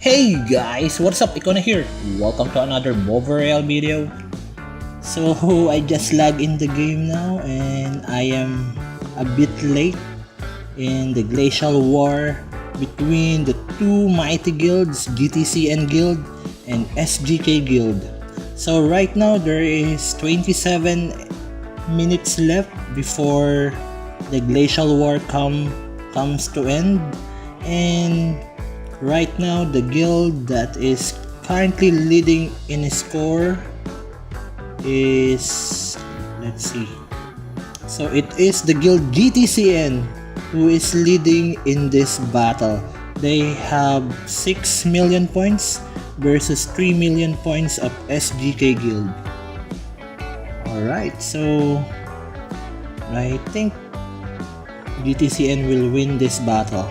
Hey guys, what's up? Icona here. Welcome to another Royale video. So I just logged in the game now and I am a bit late in the Glacial war between the two mighty guilds, GTCN guild and SGK guild. So right now there is 27 minutes left before the Glacial war comes to end, and right now the guild that is currently leading in score is, let's see, so it is the guild GTCN who is leading in this battle. They have 6 million points versus 3 million points of SGK guild. Alright, so I think GTCN will win this battle.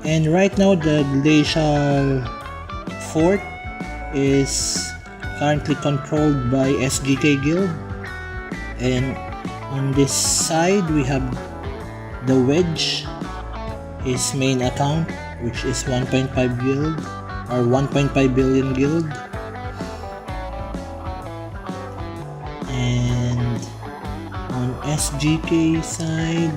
And right now the Glacial fort is currently controlled by SGK guild, and on this side we have the Wedge, his main account, which is 1.5 guild or 1.5 billion guild. And on SGK side,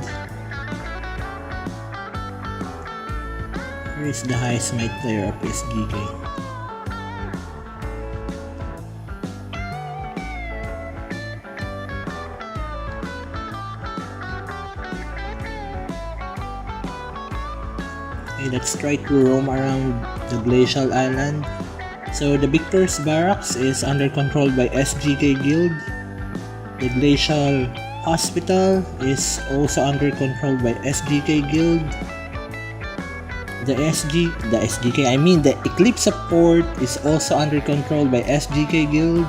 who is the highest might player of SGK? Okay, let's try to roam around the Glacial Island. So the Victor's Barracks is under control by SGK guild. The Glacial Hospital is also under control by SGK guild. The Eclipse Port is also under control by SGK guild.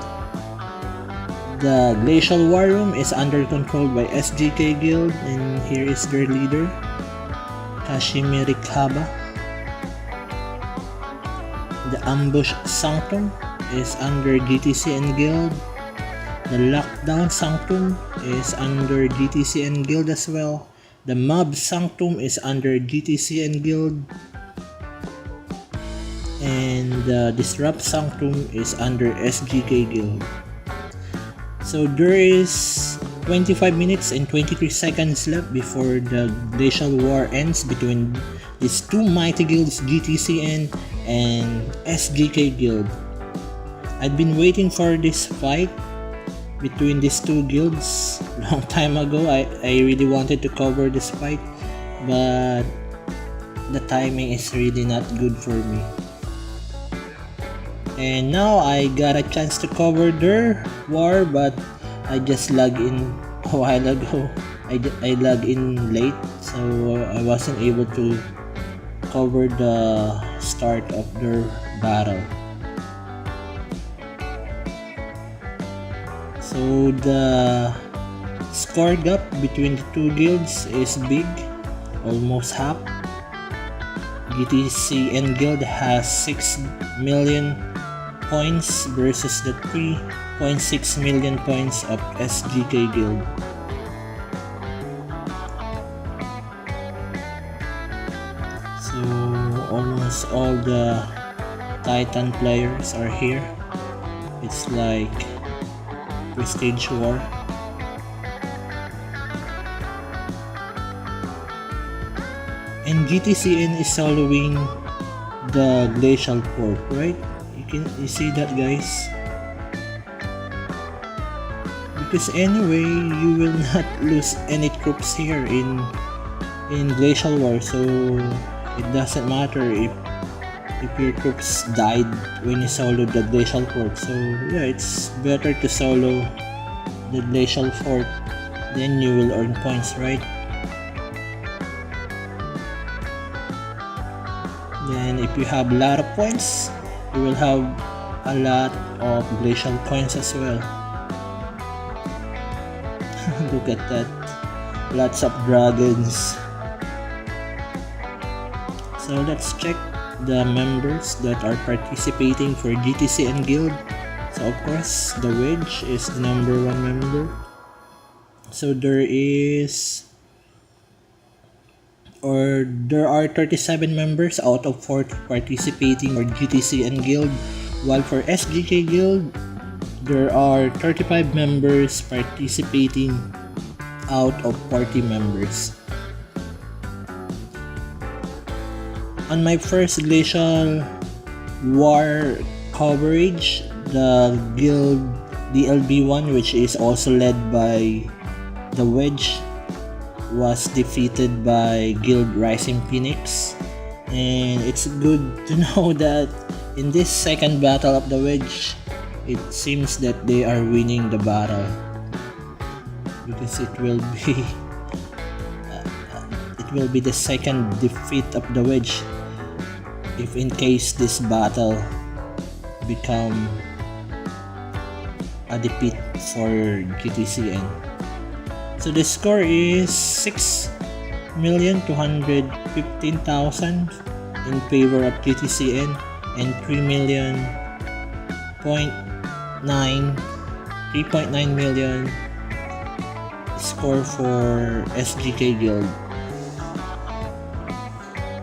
The Glacial War Room is under control by SGK guild, and here is their leader, Kashimiri Kaba. The Ambush Sanctum is under GTCN guild. The Lockdown Sanctum is under GTCN guild as well. The Mob Sanctum is under GTCN guild. And the Disrupt Sanctum is under SGK guild. So there is 25 minutes and 23 seconds left before the Glacial war ends between these two mighty guilds, GTCN and SGK guild. I've been waiting for this fight between these two guilds long time ago. I really wanted to cover this fight, but the timing is really not good for me. And now I got a chance to cover their war, but I just logged in a while ago. I logged in late, so I wasn't able to cover the start of their battle. So the score gap between the two guilds is big, almost half. GTCN guild has 6 million points versus the 3.6 million points of SGK guild. So almost all the Titan players are here. It's like Prestige war. And GTCN is soloing the Glacial port, right? You see that, guys? Because anyway, you will not lose any troops here in Glacial war, so it doesn't matter if your troops died when you soloed the Glacial fort. So yeah, it's better to solo the Glacial fort, then you will earn points, right? Then if you have a lot of points, you will have a lot of Glacial coins as well. Look at that, lots of dragons. So let's check the members that are participating for GTCN guild. So of course the Wedge is the number 1 member. So there is or there are 37 members out of 40 participating for GTCN Guild, while for SGK Guild, there are 35 members participating out of 40 members. On my first Glacial War coverage, the guild DLB1, which is also led by the Wedge, was defeated by Guild Rising Phoenix, and it's good to know that in this second battle of the Wedge, it seems that they are winning the battle, because it will be the second defeat of the Wedge if in case this battle become a defeat for GTCN. So the score is 6,215,000 in favor of GTCN and 3.9 million score for SGK Guild.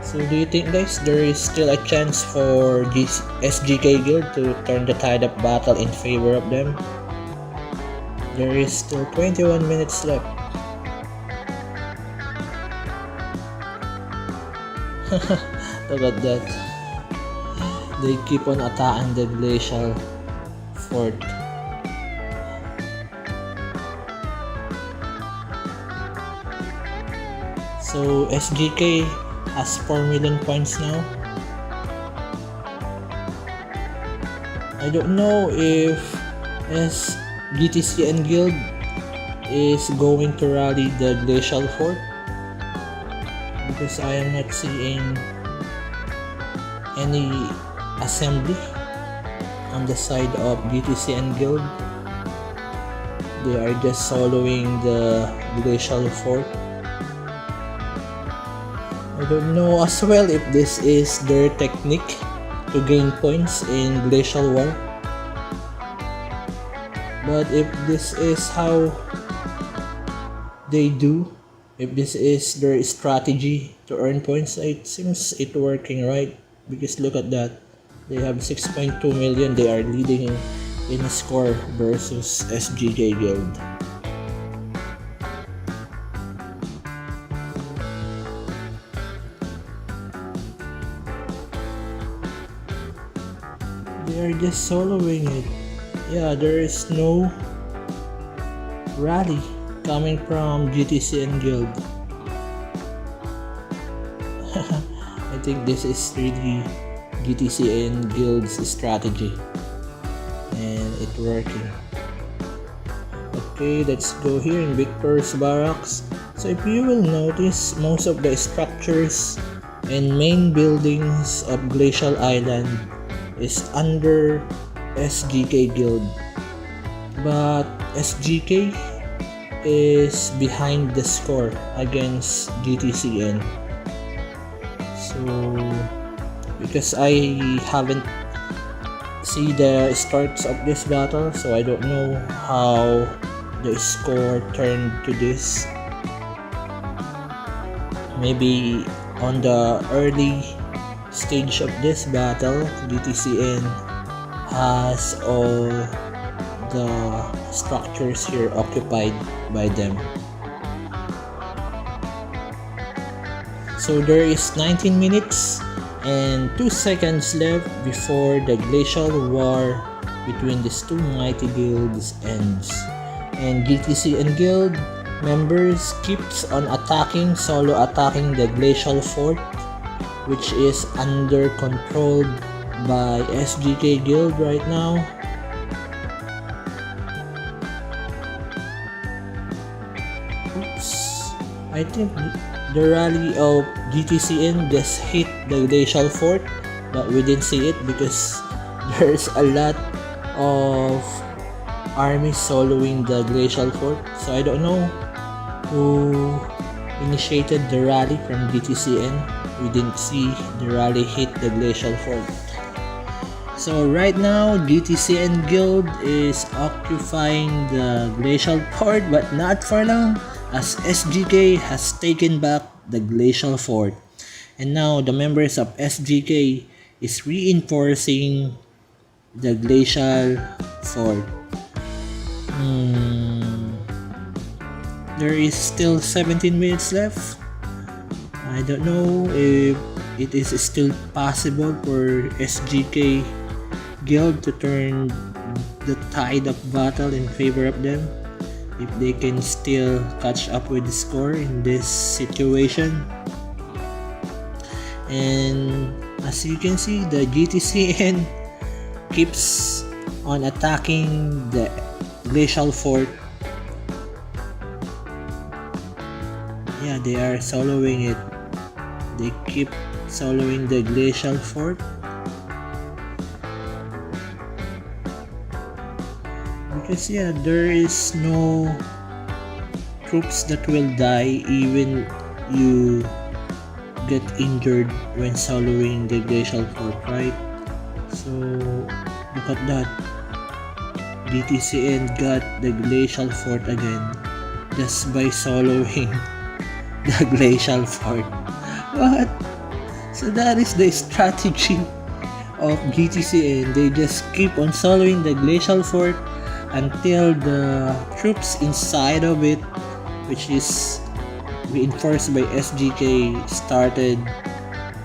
So do you think, guys, there is still a chance for this SGK Guild to turn the tide of battle in favor of them? There is still 21 minutes left. Look at that. They keep on attacking the Glacial fort. So SGK has 4 million points now. I don't know if GTCN Guild is going to rally the Glacial fort, because I am not seeing any assembly on the side of GTCN Guild. They are just soloing the Glacial fort. I don't know as well if this is their technique to gain points in Glacial War, but if this is how they do, if this is their strategy to earn points, it seems it working, right? Because look at that, they have 6.2 million. They are leading in score versus SGK Guild. They are just soloing it. Yeah, there is no rally coming from GTCN Guild. I think this is really GTCN Guild's strategy, and it's working. Okay, let's go here in Victor's Barracks. So if you will notice, most of the structures and main buildings of Glacial Island is under SGK Guild, but SGK is behind the score against GTCN. So because I haven't see the starts of this battle, so I don't know how the score turned to this. Maybe on the early stage of this battle, GTCN has all the structures here occupied by them. So there is 19 minutes and 2 seconds left before the Glacial War between these two mighty guilds ends, and GTCN Guild members keeps on solo attacking the Glacial Fort, which is under controlled by SGK Guild right now. Oops, I think the rally of GTCN just hit the Glacial Fort, but we didn't see it because there's a lot of armies soloing the Glacial Fort. So I don't know who initiated the rally from GTCN. We didn't see the rally hit the Glacial Fort. So right now, GTCN Guild is occupying the Glacial Fort, but not for long, as SGK has taken back the Glacial Fort. And now the members of SGK is reinforcing the Glacial Fort. There is still 17 minutes left. I don't know if it is still possible for SGK Guild to turn the tide of battle in favor of them, if they can still catch up with the score in this situation. And as you can see, the GTCN keeps on attacking the Glacial Fort. Yeah, they are soloing it. They keep soloing the Glacial Fort. Because yeah, there is no troops that will die even you get injured when soloing the Glacial Fort, right? So look at that. GTCN got the Glacial Fort again just by soloing the Glacial Fort. What? So that is the strategy of GTCN. They just keep on soloing the Glacial Fort until the troops inside of it, which is reinforced by SGK, started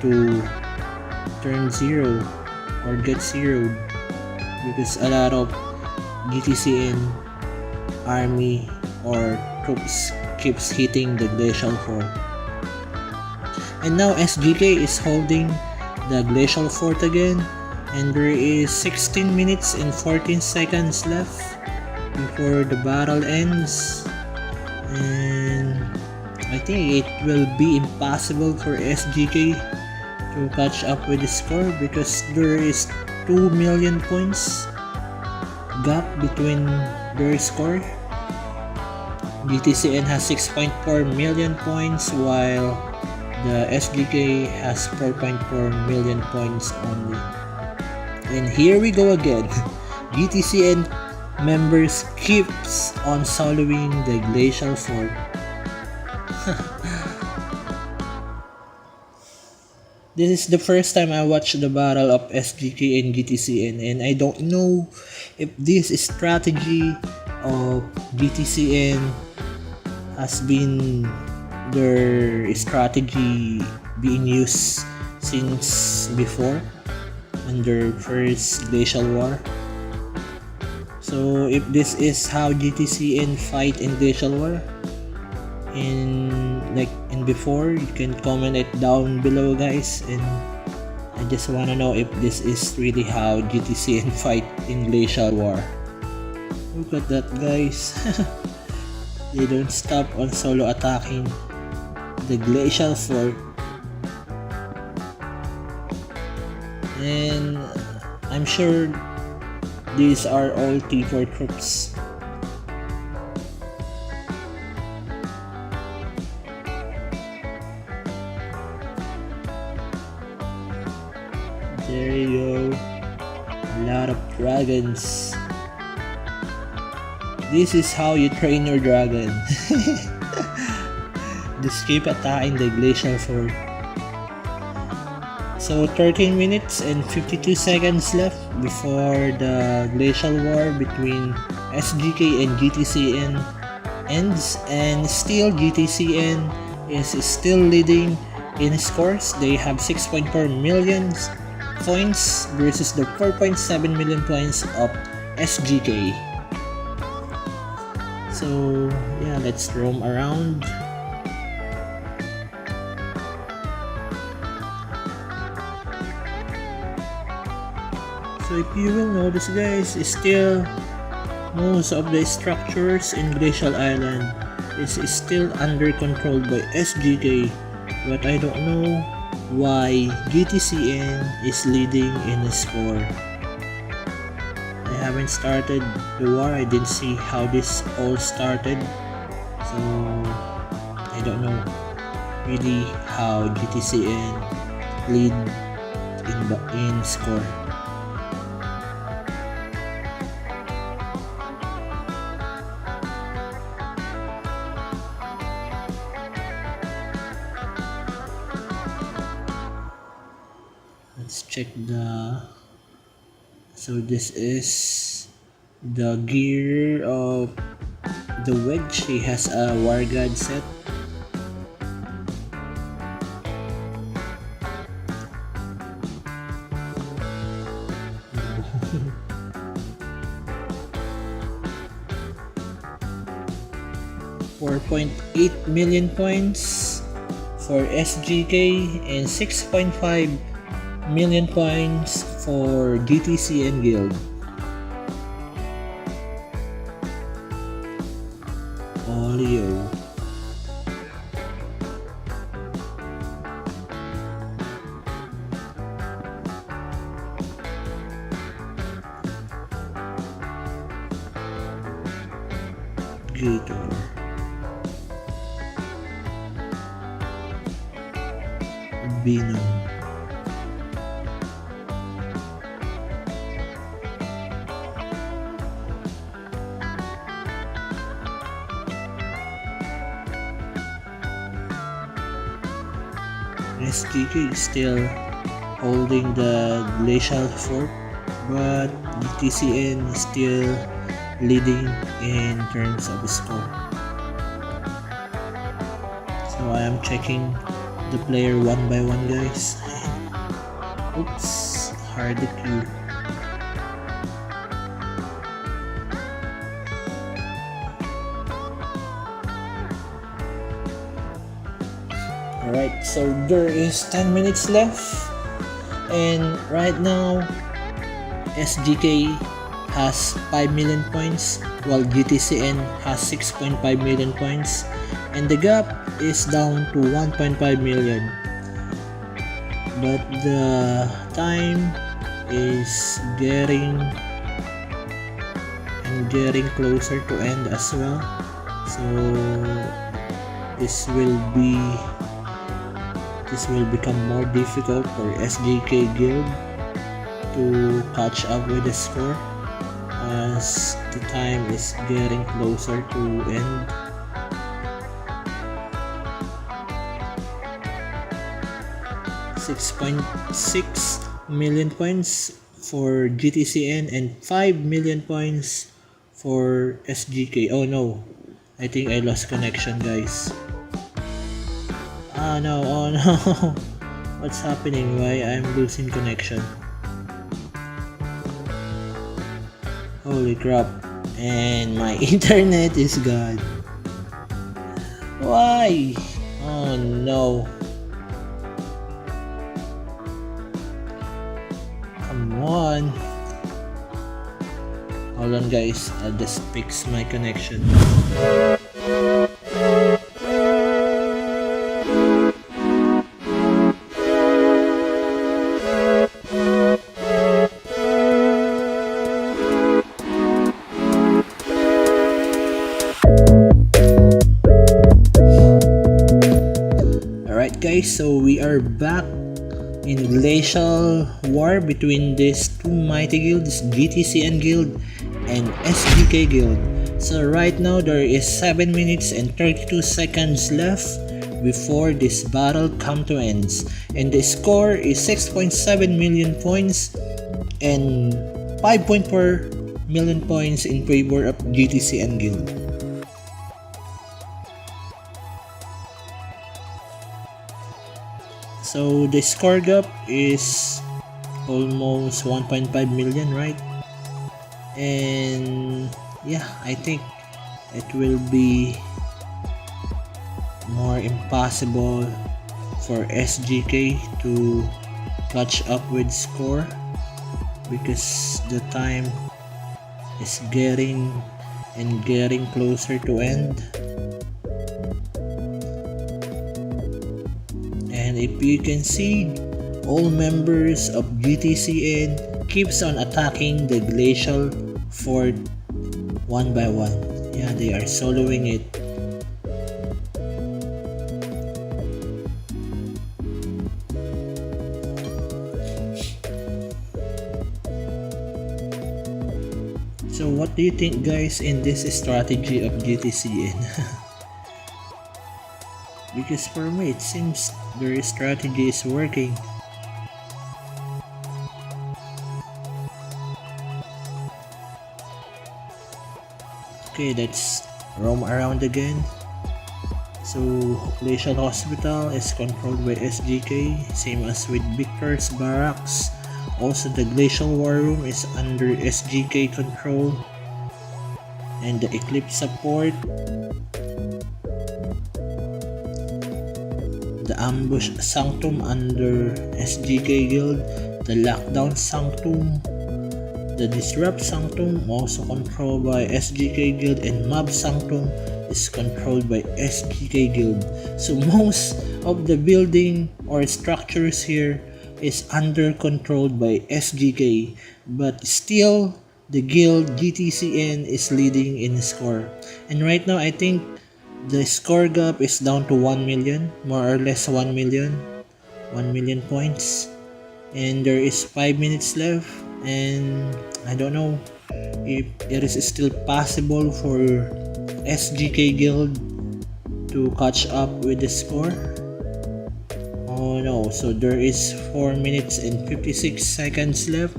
to turn zero or get zeroed, because a lot of GTCN army or troops keeps hitting the Glacial Fort. And now SGK is holding the Glacial Fort again, and there is 16 minutes and 14 seconds left before the battle ends. And I think it will be impossible for SGK to catch up with the score, because there is 2 million points gap between their score. GTCN has 6.4 million points, while the SGK has 4.4 million points only. And here we go again. GTCN members keeps on soloing the Glacial Fort. This is the first time I watched the battle of SGK and GTCN, and I don't know if this strategy of GTCN has been their strategy being used since before under first Glacial War. So if this is how GTCN fight in Glacial War in before, you can comment it down below, guys, and I just wanna know if this is really how GTCN fight in Glacial War. Look at that, guys. They don't stop on solo attacking the Glacial Fort. And I'm sure these are all T4 troops. There you go. A lot of dragons. This is how you train your dragon. Just keep attacking the Glacial Fort. So 13 minutes and 52 seconds left before the Glacial War between SGK and GTCN ends, and still GTCN is still leading in scores. They have 6.4 million points versus the 4.7 million points of SGK. So yeah, let's roam around. So if you will notice, guys, still most of the structures in Glacial Island is still under control by SGK, but I don't know why GTCN is leading in the score. I haven't started the war. I didn't see how this all started, so I don't know really how GTCN lead in score. check the. So this is the gear of the wedge. He has a war guard set. $4.8 million points for SGK and 6.5 million points for GTCN guild. Olio. Gator. Bino. SGK is still holding the Glacial fort, but GTCN is still leading in terms of score. So I am checking the player one by one, guys. Oops, hard to queue. Alright, so there is 10 minutes left, and right now SGK has 5 million points while GTCN has 6.5 million points, and the gap is down to 1.5 million, but the time is getting closer to end as well, so this will become more difficult for SGK guild to catch up with the score as the time is getting closer to end. $6.6 million points for GTCN and 5 million points for SGK. Oh no, I think I lost connection, guys. Oh no, what's happening? Why I'm losing connection? Holy crap, and my internet is gone. Why? Oh no. Come on. Hold on, guys, I'll just fix my connection. Alright guys, so we are back in glacial war between these two mighty guilds, GTCN guild and SGK guild. So right now there is 7 minutes and 32 seconds left before this battle come to ends, and the score is 6.7 million points and 5.4 million points in favor of GTCN guild. So the score gap is almost 1.5 million, right? And yeah, I think it will be more impossible for SGK to catch up with score because the time is getting closer to end. And if you can see, all members of GTCN keeps on attacking the Glacial fort one by one. Yeah, they are soloing it. So what do you think, guys, in this strategy of GTCN? Because for me it seems their strategy is working. Okay, let's roam around again. So Glacial Hospital is controlled by SGK, same as with Victor's Barracks. Also the Glacial War Room is under SGK control. And the Eclipse support, the Ambush Sanctum under SGK Guild, the Lockdown Sanctum, the Disrupt Sanctum also controlled by SGK Guild, and Mob Sanctum is controlled by SGK Guild. So most of the building or structures here is under controlled by SGK, but still the guild GTCN is leading in score. And right now I think the score gap is down to 1 million, more or less 1 million points, and there is 5 minutes left, and I don't know if it is still possible for SGK Guild to catch up with the score. Oh no, so there is 4 minutes and 56 seconds left.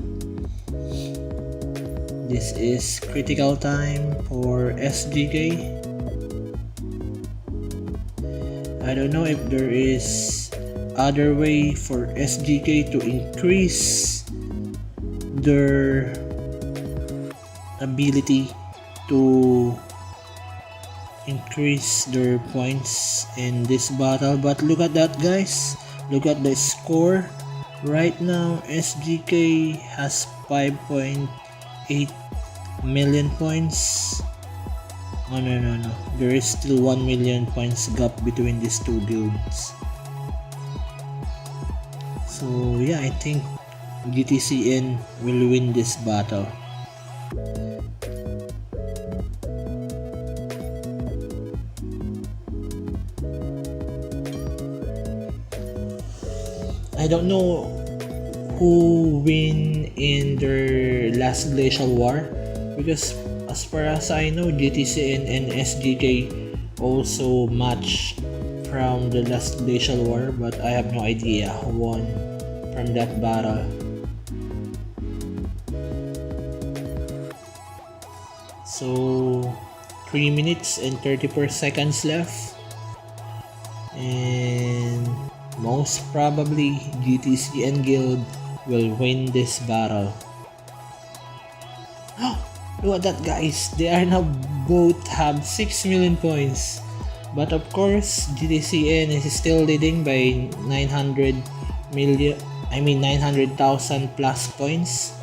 This is critical time for SGK. I don't know if there is other way for SGK to increase their ability to increase their points in this battle, but look at that, guys. Look at the score right now. SGK has 5.8 million points. Oh no, there is still 1 million points gap between these two guilds. So yeah, I think GTCN will win this battle. I don't know who win in their last Glacial War, because as far as I know, GTCN and SGK also matched from the last Glacial War, but I have no idea who won from that battle. So 3 minutes and 34 seconds left, and most probably GTCN Guild will win this battle. Look at that, guys, they are now both have 6 million points, but of course GTCN is still leading by 900,000 plus points.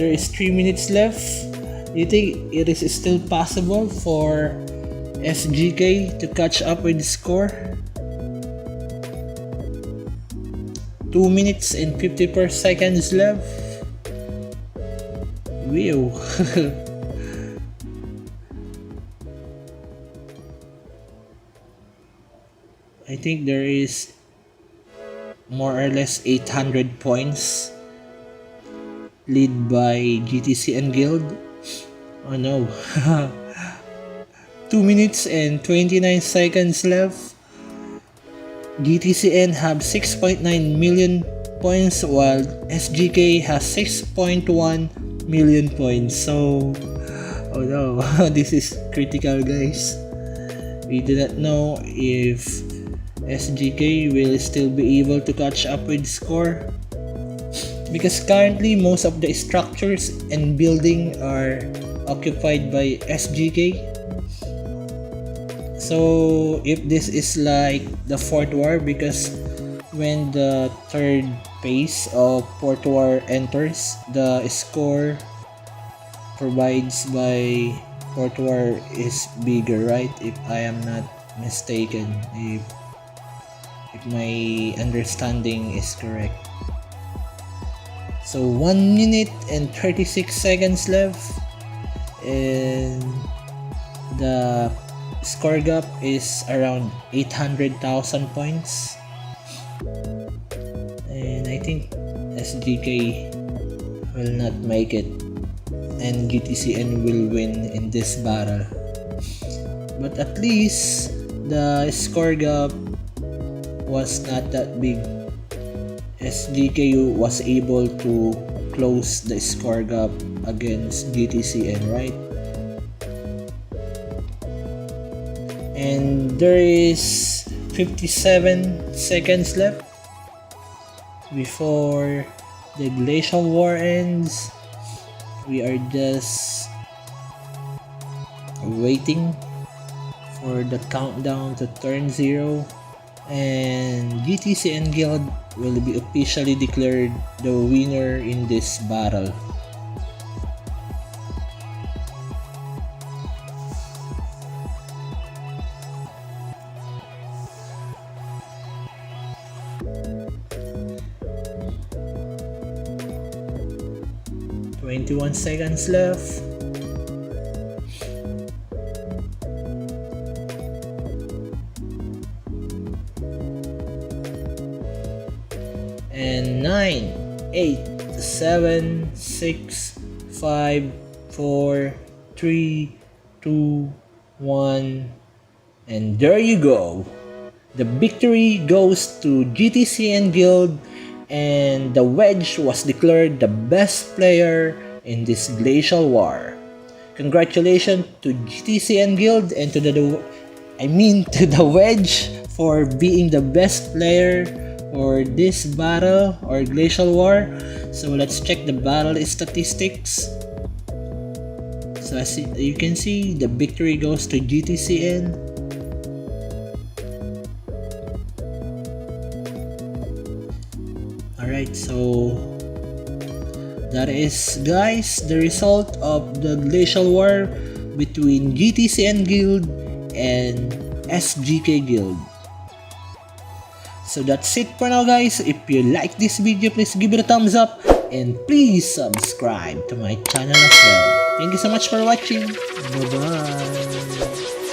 There is 3 minutes left. You think it is still possible for SGK to catch up with the score? 2 minutes and 54 seconds left. Wow. I think there is more or less 800 points lead by GTCN Guild. Oh no. 2 minutes and 29 seconds left. GTCN have 6.9 million points while SGK has 6.1 million points. So, oh no, this is critical, guys. We do not know if SGK will still be able to catch up with score, because currently most of the structures and building are occupied by SGK. So if this is like the fourth war, because when the third phase of fourth war enters, the score provides by fourth war is bigger, right? If I am not mistaken, if my understanding is correct. So 1 minute and 36 seconds left, and the score gap is around 800,000 points, and I think SGK will not make it and GTCN will win in this battle. But at least the score gap was not that big. SGK was able to close the score gap against GTCN, right? And there is 57 seconds left before the Glacial War ends. We are just waiting for the countdown to turn 0, and GTCN Guild will be officially declared the winner in this battle. "21 seconds left. And 9, 8, 7, 6, 5, 4, 3, 2, 1, and there you go. The victory goes to GTCN Guild, and the Wedge was declared the best player in this Glacial War. Congratulations to GTCN Guild and to the Wedge for being the best player for this battle or Glacial War. So let's check the battle statistics. So as you can see, the victory goes to GTCN. Alright, so that is, guys, the result of the Glacial War between GTCN Guild and SGK Guild. So that's it for now, guys. If you like this video, please give it a thumbs up and please subscribe to my channel as well. Thank you so much for watching. Bye bye.